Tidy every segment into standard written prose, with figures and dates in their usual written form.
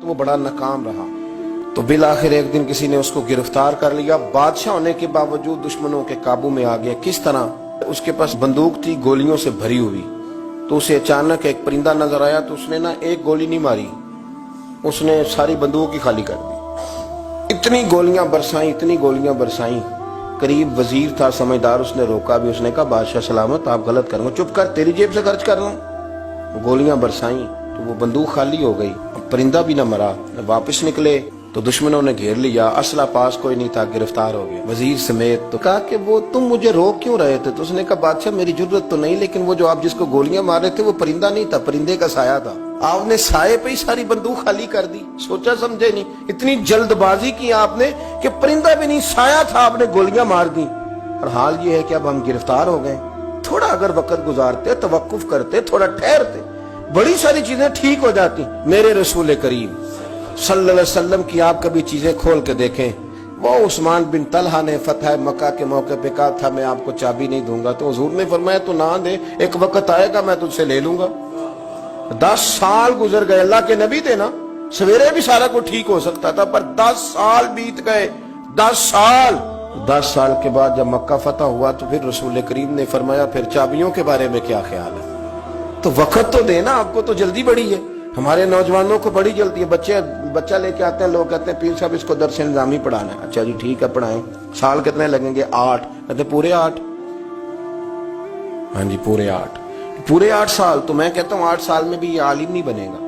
تو وہ بڑا ناکام رہا۔ تو بالآخر ایک دن کسی نے اس کو گرفتار کر لیا، بادشاہ ہونے کے باوجود دشمنوں کے قابو میں آ گیا۔ کس طرح؟ اس کے پاس بندوق تھی گولیوں سے بھری ہوئی، تو اسے اچانک ایک پرندہ نظر آیا، تو اس نے ایک گولی نہیں ماری، اس نے ساری بندوق ہی خالی کر دی۔ اتنی گولیاں برسائیں، قریب وزیر تھا سمجھدار، اس نے روکا بھی، اس نے کہا بادشاہ سلامت، آپ غلط کر رہے ہو، چپ کر، تیری جیب سے خرچ کر رہا ہوں۔ گولیاں برسائیں تو وہ بندوق خالی ہو گئی، پرندہ بھی نہ مرا۔ واپس نکلے تو دشمنوں نے گھیر لیا، اسلحہ پاس کوئی نہیں تھا، گرفتار ہو گیا وزیر سمیت۔ تو کہا کہ وہ تم مجھے روک کیوں رہے تھے؟ تو اس نے کہا بادشاہ میری جرت تو نہیں، لیکن وہ جو آپ جس کو گولیاں مار رہے تھے وہ پرندہ نہیں تھا، پرندے کا سایہ تھا، آپ نے سائے پہ ہی ساری بندوق خالی کر دی، سوچا سمجھے نہیں، اتنی جلد بازی کی آپ نے کہ پرندہ بھی نہیں سایہ تھا، آپ نے گولیاں مار دی۔ اور حال یہ ہے کہ اب ہم گرفتار ہو گئے، تھوڑا اگر وقت گزارتے، توقف کرتے، تھوڑا ٹھہرتے، بڑی ساری چیزیں ٹھیک ہو جاتی۔ میرے رسول کریم صلی اللہ علیہ وسلم کی آپ کبھی چیزیں کھول کے دیکھیں، وہ عثمان بن طلحہ نے فتح مکہ کے موقع پہ کہا تھا میں آپ کو چابی نہیں دوں گا، تو حضور نے فرمایا تو نہ دے، ایک وقت آئے گا میں تجھ سے لے لوں گا۔ 10 سال گزر گئے، اللہ کے نبی تھے نا، سویرے بھی سارا کو ٹھیک ہو سکتا تھا، پر 10 سال بیت گئے، 10 سال کے بعد جب مکہ فتح ہوا تو پھر رسول کریم نے فرمایا پھر چابیوں کے بارے میں کیا خیال ہے؟ تو وقت تو دینا، آپ کو تو جلدی بڑی ہے، ہمارے نوجوانوں کو بڑی جلدی ہے۔ بچہ لے کے آتے ہیں، لوگ کہتے ہیں پیر صاحب اس کو درس نظامی پڑھانا ہے، اچھا جی ٹھیک ہے پڑھائیں، سال کتنے لگیں گے؟ 8، کہتے پورے 8؟ ہاں جی پورے 8 سال۔ تو میں کہتا ہوں 8 سال میں بھی یہ عالم نہیں بنے گا،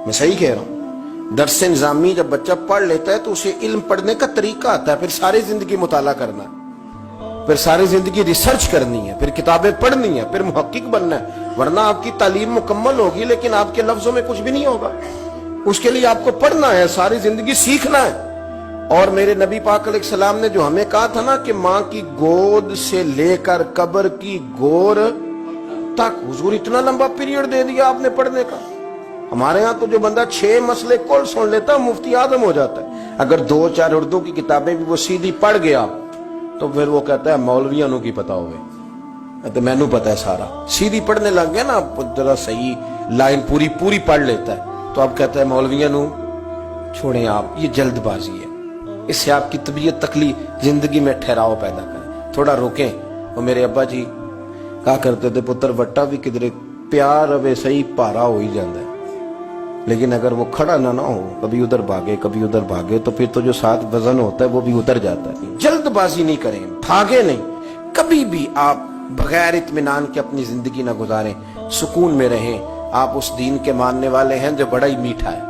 میں صحیح کہہ رہا ہوں۔ درس نظامی جب بچہ پڑھ لیتا ہے تو اسے علم پڑھنے کا طریقہ آتا ہے، پھر ساری زندگی مطالعہ کرنا ہے، پھر ساری زندگی ریسرچ کرنی ہے، پھر کتابیں پڑھنی ہے، پھر محقق بننا ہے، ورنہ آپ کی تعلیم مکمل ہوگی لیکن آپ کے لفظوں میں کچھ بھی نہیں ہوگا۔ اس کے لیے آپ کو پڑھنا ہے، ساری زندگی سیکھنا ہے۔ اور میرے نبی پاک علیہ السلام نے جو ہمیں کہا تھا نا کہ ماں کی گود سے لے کر قبر کی گور تک، حضور اتنا لمبا پیریڈ دے دیا آپ نے پڑھنے کا۔ ہمارے ہاں تو جو بندہ 6 مسئلے کل سن لیتا ہے مفتی اعظم ہو جاتا ہے، اگر 2-4 اردو کی کتابیں بھی وہ سیدھی پڑھ گیا تو پھر وہ کہتا ہے مولویاں نو کی پتا ہوئے، تو میں نو پتا ہے سارا، سیدھی پڑھنے لگ گیا نا، ذرا صحیح لائن پوری پڑھ لیتا ہے تو اب کہتا ہے مولویاں نو چھوڑیں آپ، یہ جلد بازی ہے، اس سے آپ کی طبیعت تکلیف، زندگی میں ٹھہراؤ پیدا کریں، تھوڑا روکیں۔ وہ میرے ابا جی کہا کرتے تھے پتر وٹا بھی کدھر پیار اوے صحیح پارا ہو ہی جاندہ ہے، لیکن اگر وہ کھڑا نہ ہو، کبھی ادھر بھاگے تو پھر تو جو ساتھ وزن ہوتا ہے وہ بھی اتر جاتا ہے۔ جلد بازی نہیں کریں، بھاگے نہیں، کبھی بھی آپ بغیر اطمینان کے اپنی زندگی نہ گزاریں، سکون میں رہیں۔ آپ اس دین کے ماننے والے ہیں جو بڑا ہی میٹھا ہے،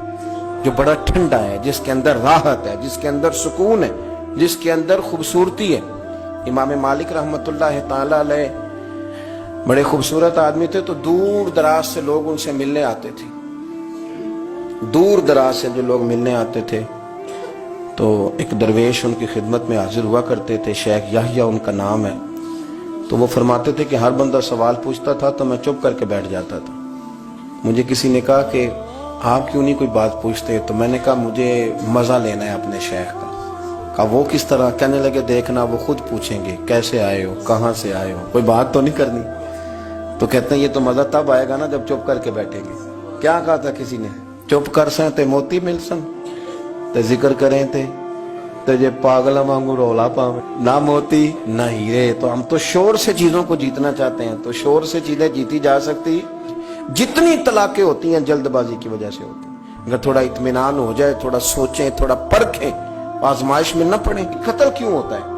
جو بڑا ٹھنڈا ہے، جس کے اندر راحت ہے، جس کے اندر سکون ہے، جس کے اندر خوبصورتی ہے۔ امام مالک رحمت اللہ تعالی علیہ بڑے خوبصورت آدمی تھے، تو دور دراز سے لوگ ان سے ملنے آتے تھے، دور دراز سے جو لوگ ملنے آتے تھے تو ایک درویش ان کی خدمت میں حاضر ہوا کرتے تھے، شیخ یحییٰ ان کا نام ہے۔ تو وہ فرماتے تھے کہ ہر بندہ سوال پوچھتا تھا تو میں چپ کر کے بیٹھ جاتا تھا۔ مجھے کسی نے کہا کہ آپ کیوں نہیں کوئی بات پوچھتے؟ تو میں نے کہا مجھے مزہ لینا ہے اپنے شیخ کا۔ کہا وہ کس طرح؟ کہنے لگے دیکھنا وہ خود پوچھیں گے کیسے آئے ہو، کہاں سے آئے ہو، کوئی بات تو نہیں کرنی۔ تو کہتے ہیں یہ تو مزہ تب آئے گا نا جب چپ کر کے بیٹھیں گے۔ کیا کہا تھا کسی نے؟ چپ کر سیں تے موتی مل سن، تے ذکر کریں تے جے پاگل وانگو رولا پاویں، نہ موتی نہ ہیرے۔ تو ہم تو شور سے چیزوں کو جیتنا چاہتے ہیں، تو شور سے چیزیں جیتی جا سکتی، جتنی طلاقیں ہوتی ہیں جلد بازی کی وجہ سے ہوتی ہیں۔ اگر تھوڑا اطمینان ہو جائے، تھوڑا سوچیں، تھوڑا پرکھیں، آزمائش میں نہ پڑیں کہ قتل کیوں ہوتا ہے۔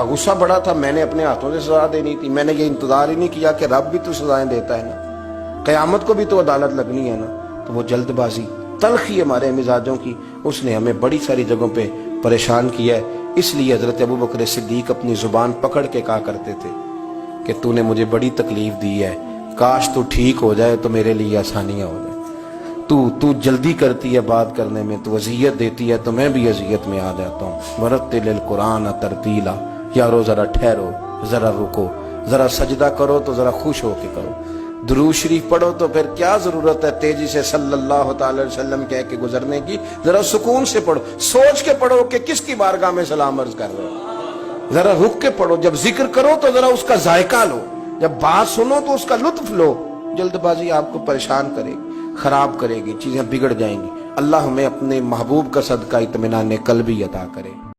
غصہ بڑا تھا، میں نے اپنے ہاتھوں سے سزا دینی تھی، میں نے یہ انتظار ہی نہیں کیا کہ رب بھی تو سزائیں دیتا ہے نا، قیامت کو بھی تو عدالت لگنی ہے نا۔ تو وہ جلد بازی، تلخی ہمارے مزاجوں کی، اس نے ہمیں بڑی ساری جگہوں پہ پریشان کیا ہے۔ اس لیے حضرت ابوبکر صدیق اپنی زبان پکڑ کے کہا کرتے تھے کہ تو نے مجھے بڑی تکلیف دی ہے، کاش تو ٹھیک ہو جائے تو میرے لیے آسانیاں ہو جائیں۔ تو جلدی کرتی ہے بات کرنے میں، تو اذیت دیتی ہے تو میں بھی اذیت میں آ جاتا ہوں۔ ورتل القرآن ترتیلا، یارو ذرا ٹھہرو، ذرا رکو، ذرا سجدہ کرو تو ذرا خوش ہو کے کرو، درود شریف پڑھو تو پھر کیا ضرورت ہے تیزی سے صلی اللہ تعالی وسلم کہہ کے گزرنے کی، ذرا سکون سے پڑھو، سوچ کے پڑھو کہ کس کی بارگاہ میں سلام عرض کر رہے ہو، ذرا رک کے پڑھو، جب ذکر کرو تو ذرا اس کا ذائقہ لو، جب بات سنو تو اس کا لطف لو۔ جلد بازی آپ کو پریشان کرے گی، خراب کرے گی، چیزیں بگڑ جائیں گی۔ اللہ ہمیں اپنے محبوب کا صدقہ اطمینان قلبی عطا کرے.